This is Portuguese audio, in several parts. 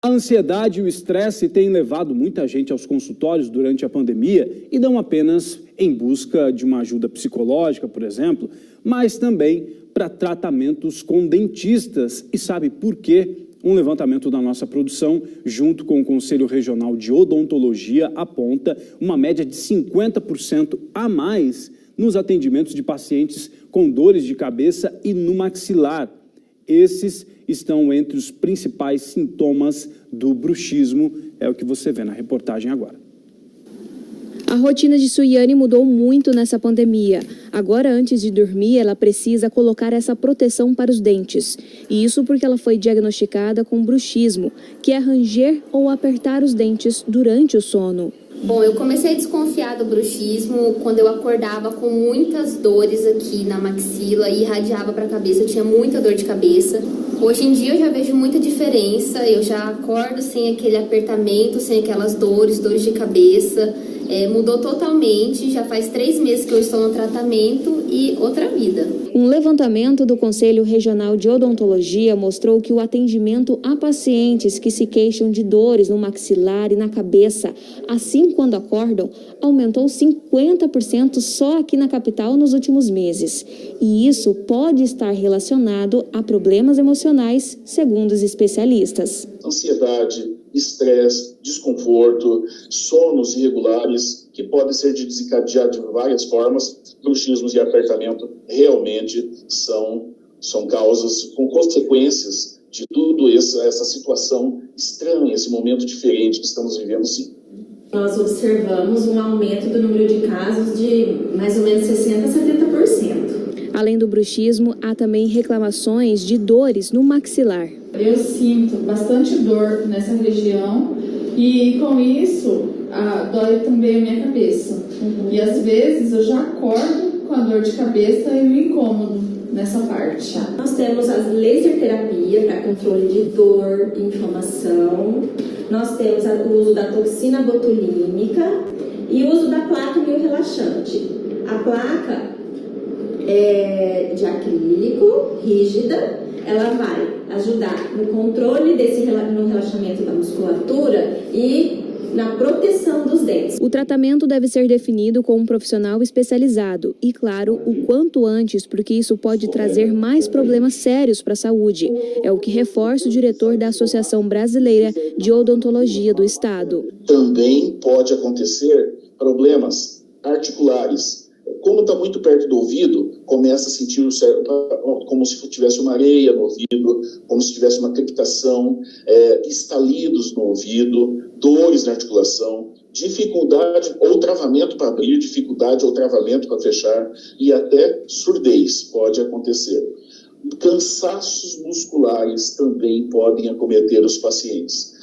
A ansiedade e o estresse têm levado muita gente aos consultórios durante a pandemia e não apenas em busca de uma ajuda psicológica, por exemplo, mas também para tratamentos com dentistas. E sabe por quê? Um levantamento da nossa produção, junto com o Conselho Regional de Odontologia, aponta uma média de 50% a mais nos atendimentos de pacientes com dores de cabeça e no maxilar. Esses estão entre os principais sintomas do bruxismo, é o que você vê na reportagem agora. A rotina de Suiane mudou muito nessa pandemia. Agora, antes de dormir, ela precisa colocar essa proteção para os dentes. E isso porque ela foi diagnosticada com bruxismo, que é ranger ou apertar os dentes durante o sono. Bom, eu comecei a desconfiar do bruxismo quando eu acordava com muitas dores aqui na maxila e irradiava para a cabeça. Eu tinha muita dor de cabeça. Hoje em dia eu já vejo muita diferença. Eu já acordo sem aquele apertamento, sem aquelas dores de cabeça. Mudou totalmente, já faz 3 meses que eu estou no tratamento e outra vida. Um levantamento do Conselho Regional de Odontologia mostrou que o atendimento a pacientes que se queixam de dores no maxilar e na cabeça, assim quando acordam, aumentou 50% só aqui na capital nos últimos meses. E isso pode estar relacionado a problemas emocionais, segundo os especialistas. Ansiedade, estresse, desconforto, sonos irregulares, que podem ser desencadeados de várias formas. Bruxismos e apertamento realmente são causas com consequências de tudo essa situação estranha, esse momento diferente que estamos vivendo, sim. Nós observamos um aumento do número de casos de mais ou menos 60% a 70%. Além do bruxismo, há também reclamações de dores no maxilar. Eu sinto bastante dor nessa região e com isso dói também a minha cabeça. E às vezes eu já acordo com a dor de cabeça e o incômodo nessa parte. Nós temos a laser terapia para controle de dor e inflamação. Nós temos o uso da toxina botulínica e o uso da placa miorrelaxante. A placa é de acrílico, rígida, ela vai ajudar no controle no relaxamento da musculatura e na proteção dos dentes. O tratamento deve ser definido com um profissional especializado e, claro, o quanto antes, porque isso pode trazer mais problemas sérios para a saúde. É o que reforça o diretor da Associação Brasileira de Odontologia do Estado. Também pode acontecer problemas articulares. Como está muito perto do ouvido, começa a sentir o cérebro como se tivesse uma areia no ouvido, como se tivesse uma crepitação, estalidos no ouvido, dores na articulação, dificuldade ou travamento para abrir, dificuldade ou travamento para fechar e até surdez pode acontecer. Cansaços musculares também podem acometer os pacientes.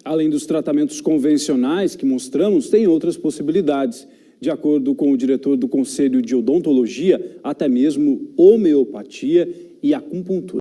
Além dos tratamentos convencionais que mostramos, tem outras possibilidades. De acordo com o diretor do Conselho de Odontologia, até mesmo homeopatia e acupuntura.